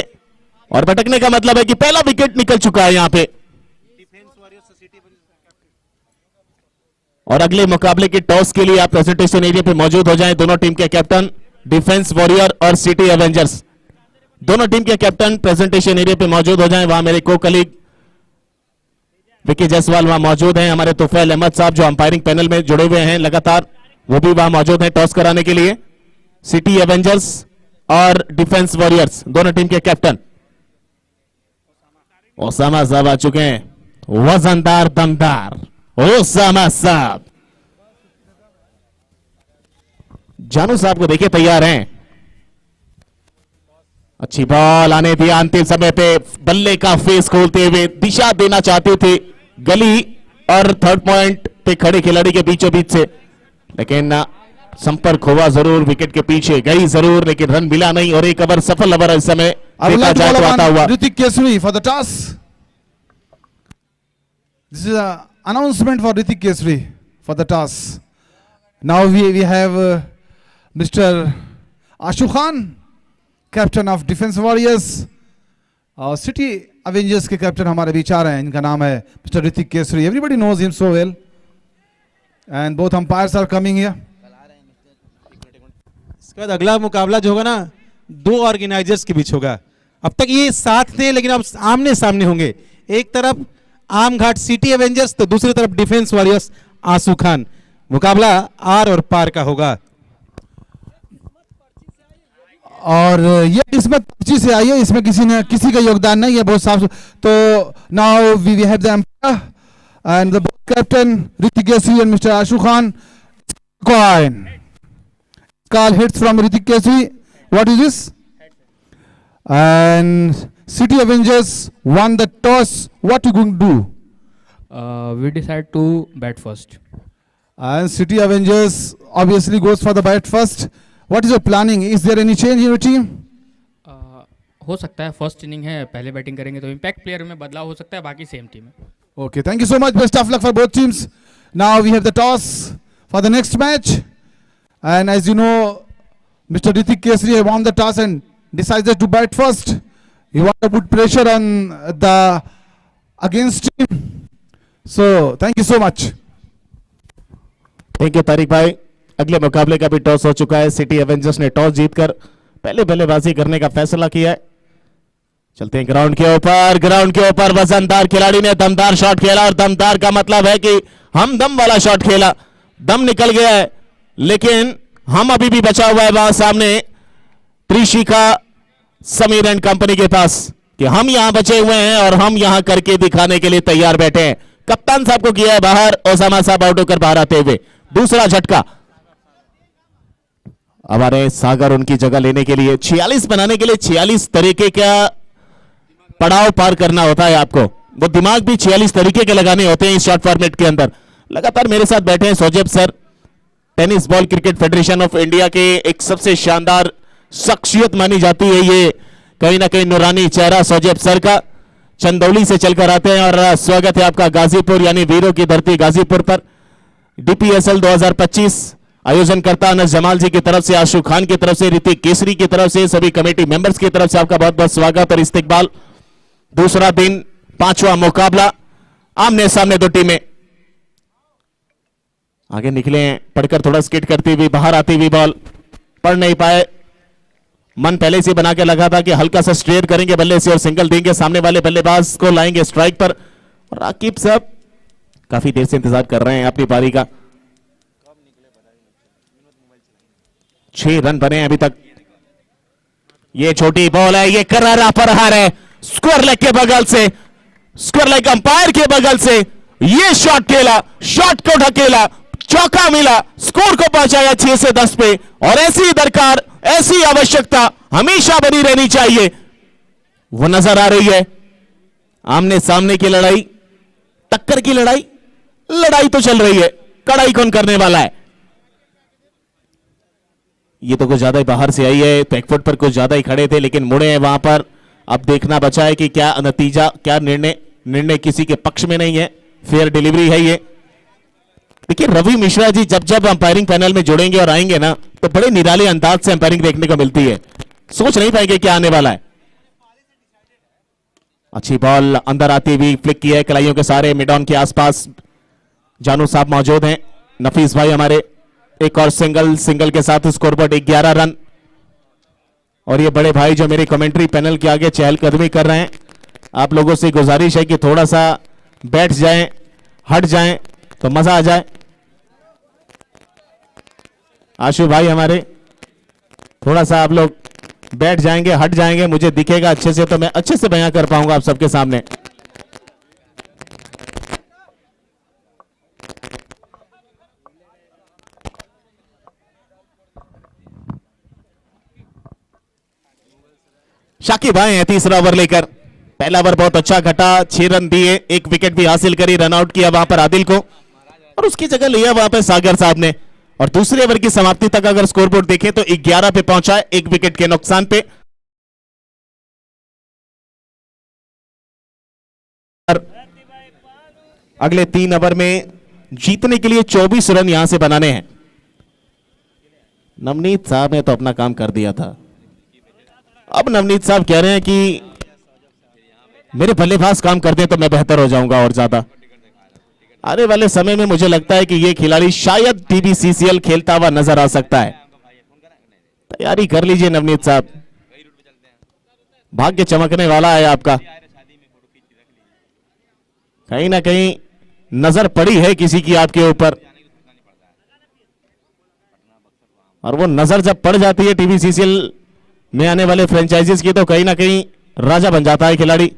और भटकने का मतलब है कि पहला विकेट निकल चुका है यहां पे। और अगले मुकाबले के टॉस के लिए आप प्रेजेंटेशन एरिया पे मौजूद हो जाएं। दोनों टीम के कैप्टन, डिफेंस वॉरियर और सिटी एवेंजर्स, दोनों टीम के कैप्टन प्रेजेंटेशन एरिया पे मौजूद हो जाएं। वहां मेरे को कलीग विकी जायसवाल वहां मौजूद हैं, हमारे तुफैल अहमद साहब जो अंपायरिंग पैनल में जुड़े हुए हैं लगातार, वो भी वहां मौजूद हैं टॉस कराने के लिए। सिटी एवेंजर्स और डिफेंस वॉरियर्स दोनों टीम के कैप्टन। ओसामा साहब आ चुके हैं, वजनदार दमदार ओसामा साहब। जानू साहब को देखिए तैयार हैं। अच्छी बॉल आने दिया अंतिम समय पे, बल्ले का फेस खोलते हुए दिशा देना चाहते थे गली और 3rd पॉइंट पे खड़े खिलाड़ी के बीचों बीच से, लेकिन संपर्क हुआ जरूर, विकेट के पीछे गई जरूर, लेकिन रन मिला नहीं। और एक ओवर सफल ओवर इस समय देखा जाए तो आता हुआ। Hrithik Kesari for the toss. This is announcement for Hrithik Kesari. for the toss. Now we have Mr. Ashu Khan, captain of Defense Warriors. और सिटी अवेंजर्स के कैप्टन हमारे बीच आ रहे हैं. इनका नाम है mister Hrithik Kesari. Everybody knows him so well. And both umpires are coming here. इसके बाद अगला मुकाबला जो होगा ना, दो ऑर्गेनाइजर्स के बीच होगा. अब तक ये साथ थे, लेकिन अब आमने सामने होंगे. एक तरफ आमघाट सिटी एवेंजर्स, तो दूसरी तरफ डिफेंस वॉरियर्स आंसू खान. मुकाबला आर और पार का होगा. और ये किस्मत पर्ची से आई है, इसमें किसी का योगदान नहीं है. बहुत साफ. तो now we have the umpire and the captain Hrithik Kesari and mister Ashu Khan. Coin call hits from Hrithik Kesri. What is this? And City Avengers won the toss. What you going to do? We decide to bat first. And City Avengers obviously goes for the bat first. What is your planning? Is there any change in your team? हो सकता है first inning है, पहले batting करेंगे तो impact player में बदलाव हो सकता है, बाकी सेम टीम है. Okay, thank you so much. Best of luck for both teams. Now we have the toss for the next match. And as you know, Mr. Hrithik Kesri won the toss and decided to bat first. He want to put pressure on the against team. So thank you so much. Thank you Tariq भाई. अगले मुकाबले का भी toss हो चुका है. City Avengers ने toss जीतकर पहले बल्लेबाजी करने का फैसला किया है. चलते हैं ग्राउंड के ऊपर. ग्राउंड के ऊपर वजनदार खिलाड़ी ने दमदार शॉट खेला, और दमदार का मतलब है कि हम दम वाला शॉट खेला. दम निकल गया है, लेकिन हम अभी भी बचा हुआ है वहां सामने त्रिशिखा समीर एंड कंपनी के पास, कि हम यहां बचे हुए हैं और हम यहां करके दिखाने के लिए तैयार बैठे हैं. कप्तान साहब को किया है बाहर, ओसामा साहब आउट होकर बाहर आते हुए. दूसरा झटका हमारे सागर उनकी जगह लेने के लिए 46 बनाने के लिए 46 तरीके का पड़ाव पार करना होता है आपको. वो दिमाग भी 46 तरीके के लगाने होते हैं इस शॉर्ट फॉर्मेट के अंदर. लगातार मेरे साथ बैठे हैं Sojeb sir, tennis ball cricket federation of India के एक सबसे शानदार शख्सियत मानी जाती है. ये कहीं ना कहीं नूरानी चेहरा सोजेब सर का, चंदौली से चलकर आते हैं. और स्वागत है आपका गाजीपुर यानी वीरों की धरती गाजीपुर पर. डीपीएसएल 2025 आयोजन करता अनस जमाल जी की तरफ से, आशु खान की तरफ से, ऋतिक केसरी की तरफ से, सभी कमेटी मेंबर्स की तरफ से आपका बहुत बहुत स्वागत और इस्तकबाल. दूसरा दिन, पांचवा मुकाबला, आमने सामने दो टीमें. आगे निकले, पढ़कर थोड़ा स्किट करती हुई बाहर आती हुई बॉल पढ़ नहीं पाए. मन पहले से बना के लगा था कि हल्का सा स्ट्रेट करेंगे बल्ले से और सिंगल देंगे, सामने वाले बल्लेबाज को लाएंगे स्ट्राइक पर. और राकिब साहब काफी देर से इंतजार कर रहे हैं अपनी पारी का. 6 रन बने हैं अभी तक. ये छोटी बॉल है, ये करारा प्रहार है. स्क्वायर लेग के बगल से, स्क्वायर लेग अंपायर के बगल से ये शॉट खेला, शॉट को ढकेला, चौका मिला, स्कोर को पहुंचाया 6 से 10 पे. और ऐसी दरकार, ऐसी आवश्यकता हमेशा बनी रहनी चाहिए. वो नजर आ रही है. आमने सामने की लड़ाई, टक्कर की लड़ाई, लड़ाई तो चल रही है. कड़ाई कौन करने वाला है? ये तो कुछ ज्यादा ही बाहर से आई है. बैकफुट पर कुछ ज्यादा ही खड़े थे, लेकिन मुड़े हैं वहां पर. अब देखना बचा है कि क्या नतीजा, क्या निर्णय किसी के पक्ष में नहीं है. फेयर डिलीवरी है ये. देखिए रवि मिश्रा जी जब जब अंपायरिंग पैनल में जुड़ेंगे और आएंगे ना, तो बड़े निराले अंदाज से अंपायरिंग देखने को मिलती है. सोच नहीं पाएंगे क्या आने वाला है. अच्छी बॉल अंदर आती हुई फ्लिक की है कलाइयों के सारे. मिडॉन के आसपास जानू साहब मौजूद हैं, नफीस भाई हमारे. एक और सिंगल के साथ स्कोरबोर्ड 11 रन. और ये बड़े भाई जो मेरे कमेंट्री पैनल के आगे चहलकदमी कर रहे हैं, आप लोगों से गुजारिश है कि थोड़ा सा बैठ जाएं, हट जाएं तो मजा आ जाए. आशु भाई हमारे, थोड़ा सा आप लोग बैठ जाएंगे, हट जाएंगे, मुझे दिखेगा अच्छे से तो मैं अच्छे से बयां कर पाऊंगा आप सबके सामने. शाकिब आए हैं तीसरा ओवर लेकर. पहला ओवर बहुत अच्छा घटा, 6 रन दिए, 1 विकेट भी हासिल करी, रन आउट किया वहां पर आदिल को और उसकी जगह लिया वहां पर सागर साहब ने. और दूसरे ओवर की समाप्ति तक अगर स्कोरबोर्ड देखें तो 11 पे पहुंचा है, 1 विकेट के नुकसान पे. अगले 3 ओवर में जीतने के लिए 24 रन यहां से बनाने हैं। नवनीत साहब ने तो अपना काम कर दिया था। अब नवनीत साहब कह रहे हैं कि मेरे बल्लेबाज काम करते तो मैं बेहतर हो जाऊंगा और ज्यादा। आने वाले समय में मुझे लगता है कि यह खिलाड़ी शायद DBCCL खेलता हुआ नजर आ सकता है। तैयारी कर लीजिए नवनीत साहब, भाग्य चमकने वाला है आपका। कहीं ना कहीं नजर पड़ी है किसी की आपके ऊपर, और वो नजर जब पड़ जाती है TBCCL में आने वाले फ्रेंचाइजीज की तो कहीं ना कहीं राजा बन जाता है खिलाड़ी।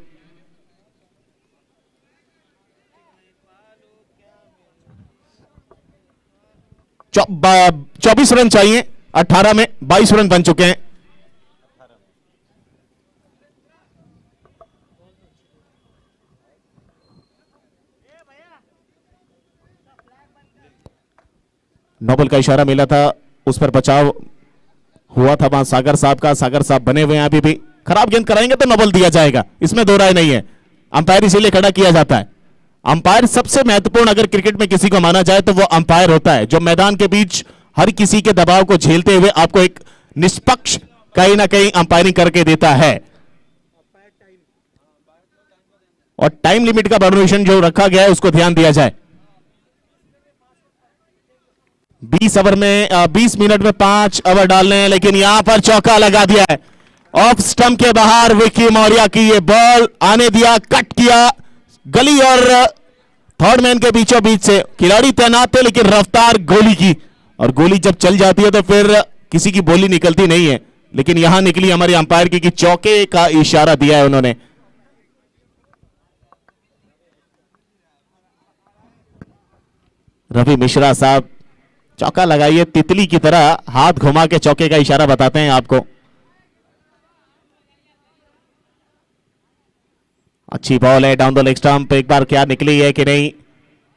चौ 24 रन चाहिए, 18 में 22 रन बन चुके हैं। नोबल का इशारा मिला था, उस पर बचाव हुआ था वहां सागर साहब का। सागर साहब बने हुए हैं अभी भी, खराब गेंद कराएंगे तो नोबल दिया जाएगा, इसमें दो राय नहीं है। अंपायर इसीलिए खड़ा किया जाता है। अंपायर सबसे महत्वपूर्ण अगर क्रिकेट में किसी को माना जाए तो वो अंपायर होता है, जो मैदान के बीच हर किसी के दबाव को झेलते हुए आपको एक निष्पक्ष कहीं ना कहीं अंपायरिंग करके देता है। और टाइम लिमिट का बाउंड्रेशन जो रखा गया है उसको ध्यान दिया जाए। 20 ओवर में 20 मिनट में 5 ओवर डालने हैं, लेकिन यहां पर चौका लगा दिया है। ऑफ स्टंप के बाहर विक्की मौर्य की ये बॉल आने दिया, कट किया गली और थर्ड मैन के बीचों बीच से। खिलाड़ी तैनात थे लेकिन रफ्तार गोली की, और गोली जब चल जाती है तो फिर किसी की बोली निकलती नहीं है, लेकिन यहां निकली हमारे अंपायर की कि चौके का इशारा दिया है उन्होंने। रवि मिश्रा साहब चौका लगाइए, तितली की तरह हाथ घुमा के चौके का इशारा बताते हैं आपको। अच्छी बॉल है डाउन द लेग स्टंप, एक बार क्या निकली है कि नहीं।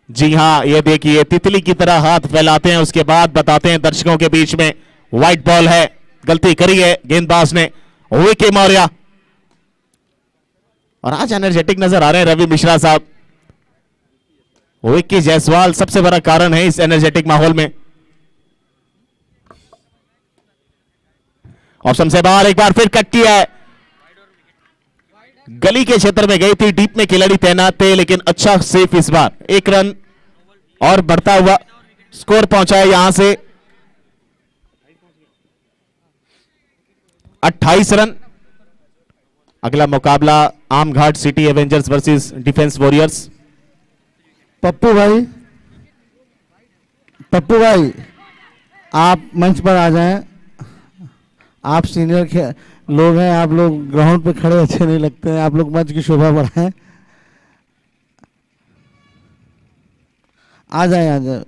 जी हां, ये देखिए तितली की तरह हाथ फैलाते हैं, उसके बाद बताते हैं दर्शकों के बीच में व्हाइट बॉल है, गलती करी है गेंदबाज ने विक्की मौर्य। और आज एनर्जेटिक नजर आ रहे हैं रवि मिश्रा साहब। विक्की जायसवाल सबसे बड़ा कारण है इस एनर्जेटिक माहौल में। ऑप्शन से बाहर एक बार फिर कट किया है, गली के क्षेत्र में गई थी, डीप में खिलाड़ी तैनात थे, लेकिन अच्छा सेफ इस बार। 1 रन और बढ़ता हुआ स्कोर पहुंचा है यहां से 28 रन। अगला मुकाबला Amghat city Avengers versus defence warriors. Pappu भाई आप मंच पर आ जाएं। आप सीनियर लोग हैं, आप लोग ग्राउंड पे खड़े अच्छे नहीं लगते हैं, आप लोग मंच की शोभा बढ़ाएं। आ जाए।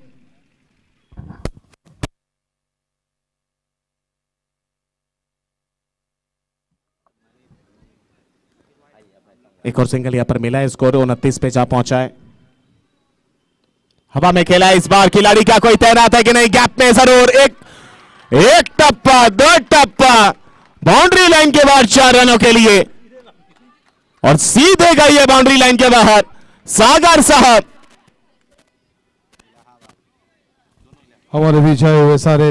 एक और सिंगल यहां पर मिला है, स्कोर 29 पे जा पहुंचा है। हवा में खेला है इस बार, खिलाड़ी क्या कोई तैनात है कि नहीं, गैप में जरूर एक टप्पा, 2 टप्पा, बाउंड्री लाइन के बाद 4 रनों के लिए, और सीधे गई है बाउंड्री लाइन के बाहर। सागर साहब हमारे बीच आए हुए सारे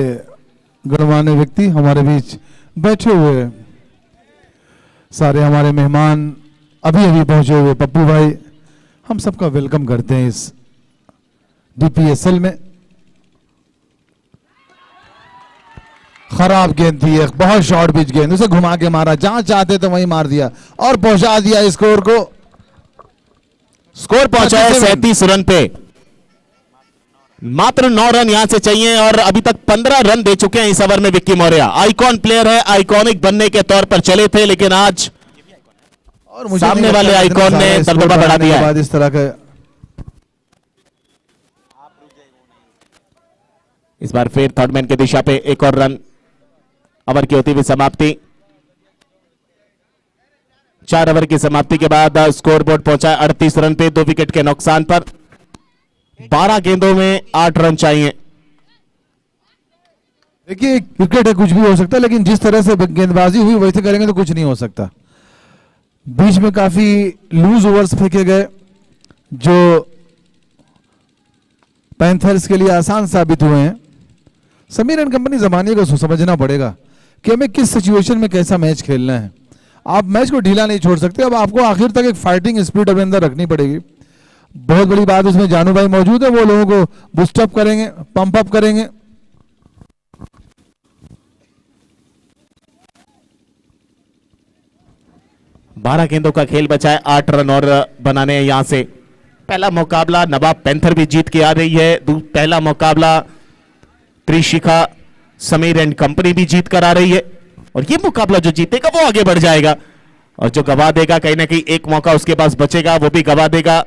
गणमान्य व्यक्ति, हमारे बीच बैठे हुए सारे हमारे मेहमान, अभी अभी पहुंचे हुए पप्पू भाई, हम सबका वेलकम करते हैं इस DPSL में। खराब गेंद थी, एक बहुत शॉर्ट पिच गेंद, उसे घुमा के मारा, जहां चाहते तो वहीं मार दिया और पहुंचा दिया स्कोर को। स्कोर पहुंचा है 37 रन पे, मात्र 9 रन यहां से चाहिए, और अभी तक 15 रन दे चुके हैं इस ओवर में विक्की मौर्य। आइकॉन प्लेयर है, आइकॉनिक बनने के तौर पर चले थे, लेकिन आज और मुझे सामने वाले आइकॉन ने दबदबा बढ़ा दिया है। इस तरह का इस बार फिर थर्ड मैन की दिशा पे एक और रन, ओवर की होती हुई समाप्ति। 4 ओवर की समाप्ति के बाद स्कोर बोर्ड पहुंचा 38 रन पे, 2 विकेट के नुकसान पर। 12 गेंदों में 8 रन चाहिए। देखिए क्रिकेट है, कुछ भी हो सकता है, लेकिन जिस तरह से गेंदबाजी हुई वैसे करेंगे तो कुछ नहीं हो सकता। बीच में काफी लूज ओवर्स फेंके गए, जो पैंथर्स के लिए आसान साबित हुए हैं। समीर एंड कंपनी जमाने को समझना पड़ेगा कि हमें किस सिचुएशन में कैसा मैच खेलना है। आप मैच को ढीला नहीं छोड़ सकते। अब आपको आखिर तक एक फाइटिंग स्पिरिट अपने अंदर रखनी पड़ेगी। बहुत बड़ी बात उसमें जानू भाई मौजूद है, वो लोगों को बूस्ट अप करेंगे, पंप अप करेंगे। बारह गेंदों का खेल बचा है, 8 रन और बनाने हैं यहां से। पहला मुकाबला नवाब पैंथर भी जीत के आ रही है। पहला मुकाबला त्रिशिखा समीर एंड कंपनी भी जीत कर आ रही है। और ये मुकाबला जो जीतेगा वो आगे बढ़ जाएगा, और जो गवा देगा कहीं ना कहीं एक मौका उसके पास बचेगा, वो भी गवा देगा।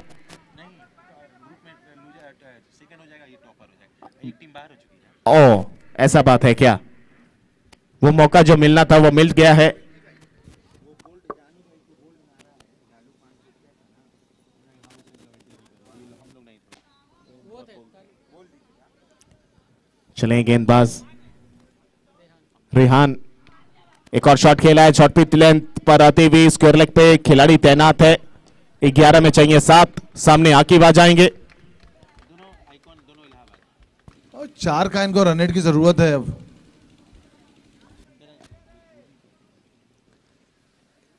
ओ, ऐसा बात है क्या? वो मौका जो मिलना था वो मिल गया है। चलें गेंदबाज रेहान, एक और शॉट खेला है, शॉट पिच लेंथ पर आते हुए स्क्वायर लेग पे खिलाड़ी तैनात है। 11 में चाहिए 7, सामने आकिब आ जाएंगे। और 4 का इनको रन रेट की जरूरत है। अब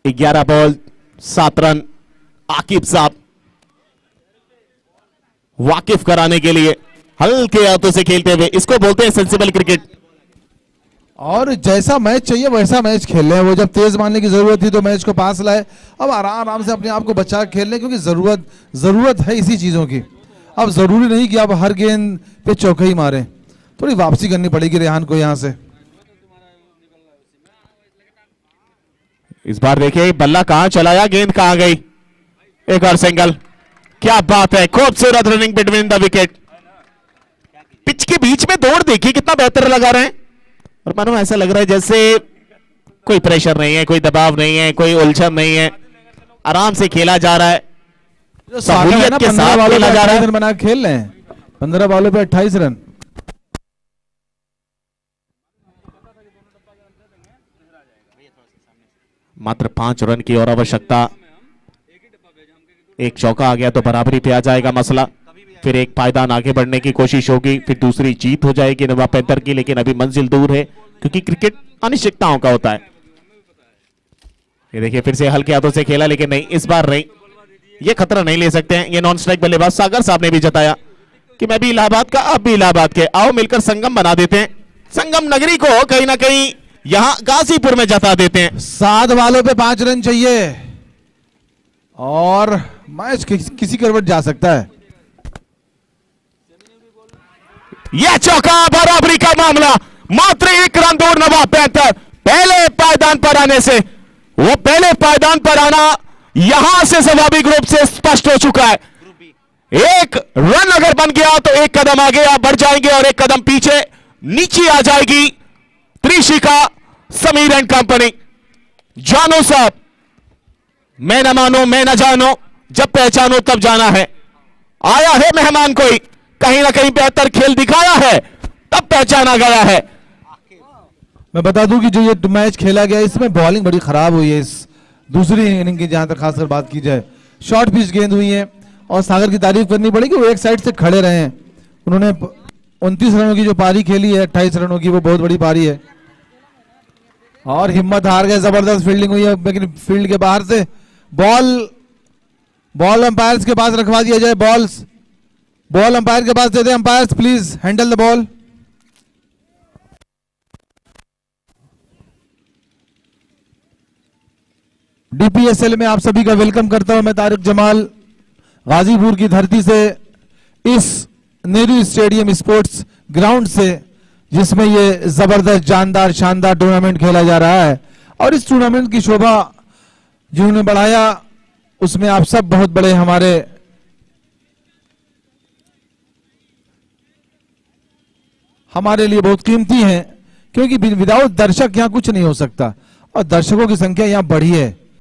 11 बॉल 7 रन। आकिब साहब वाकिफ कराने के लिए हल्के हाथों से खेलते हुए, इसको बोलते हैं सेंसिबल क्रिकेट। और जैसा मैच चाहिए वैसा मैच खेल रहे हैं। वो जब तेज मारने की जरूरत थी तो मैच को पास लाए, अब आराम से अपने आप को बचा खेल रहे हैं, क्योंकि जरूरत है इसी चीजों की। अब जरूरी नहीं कि आप हर गेंद पे चौका ही मारें, थोड़ी वापसी करनी पड़ेगी रेहान को यहां से। इस बार देखिए बल्ला कहां चलाया, गेंद कहां गई। एक और सिंगल, क्या बात है, खूबसूरत running between the wicket. Pitch के बीच में दौड़ देखिए कितना बेहतर लगा रहे हैं, और मानो ऐसा लग रहा है जैसे कोई प्रेशर नहीं है, कोई दबाव नहीं है, कोई उलझन नहीं है, आराम से खेला जा रहा है। सहूलियत के साथ खेला जा रहा है। रन बना खेल रहे हैं, 15 बॉलों पे 28 रन। मात्र 5 रन की और आवश्यकता। एक चौका आ गया तो बराबरी पे आ जाएगा मसला, फिर एक पायदान आगे बढ़ने की कोशिश होगी, फिर दूसरी जीत हो जाएगी नवाब पैंथर की। लेकिन अभी मंजिल दूर है, क्योंकि क्रिकेट अनिश्चितताओं का होता है। ये देखिए फिर से हल्के हाथों से खेला, लेकिन नहीं, इस बार नहीं, ये खतरा नहीं ले सकते हैं। ये नॉन स्ट्राइक बल्लेबाज सागर साहब ने भी जताया कि मैं भी इलाहाबाद का, आप भी इलाहाबाद के, आओ मिलकर संगम बना देते हैं। संगम नगरी को कहीं ना कहीं यहां गाजीपुर में जता देते हैं। 7 बॉलों पे 5 रन चाहिए और मैच किसी करवट जा सकता है। यह चौका, बराबरी का मामला, मात्र 1 रन दूर नवाब पैंथर। पहले पायदान पर आने से, वो पहले पायदान पर आना यहां से स्वाभाविक रूप से स्पष्ट हो चुका है। 1 रन अगर बन गया तो 1 कदम आगे आप बढ़ जाएंगे और 1 कदम पीछे नीचे आ जाएगी त्रिशिखा समीर एंड कंपनी। जानो साहब, मैं न मानो मैं न जानो, जब पहचानो तब जाना है। आया है मेहमान कोई, कहीं ना कहीं बेहतर खेल दिखाया है, तब पहचाना गया है। मैं बता दूं कि जो ये मैच खेला गया इसमें बॉलिंग बड़ी खराब हुई है। इस दूसरी इनिंग की जहां तक खासकर बात की जाए, शॉर्ट पिच गेंद हुई है, और सागर की तारीफ करनी पड़ेगी, वो एक साइड से खड़े रहे हैं। उन्होंने 29 रनों की जो पारी खेली है, 28 रनों की, वो बहुत बड़ी पारी है। और हिम्मत हार गए, जबरदस्त फील्डिंग हुई है, लेकिन फील्ड के बाहर से बॉल अंपायर्स के पास रखवा दिया जाए। बॉल अंपायर के पास दे दे। Umpires please handle the ball. DPSL में आप सभी का वेलकम करता हूं मैं तारिक जमाल, गाजीपुर की धरती से, इस नेहरू स्टेडियम स्पोर्ट्स ग्राउंड से, जिसमें ये जबरदस्त जानदार शानदार टूर्नामेंट खेला जा रहा है। और इस टूर्नामेंट की शोभा जिन्होंने बढ़ाया, उसमें आप सब बहुत बड़े हमारे लिए बहुत कीमती हैं, क्योंकि विदाउट दर्शक यहां कुछ नहीं हो सकता, और दर्शकों की संख्या यहां बढ़ी है।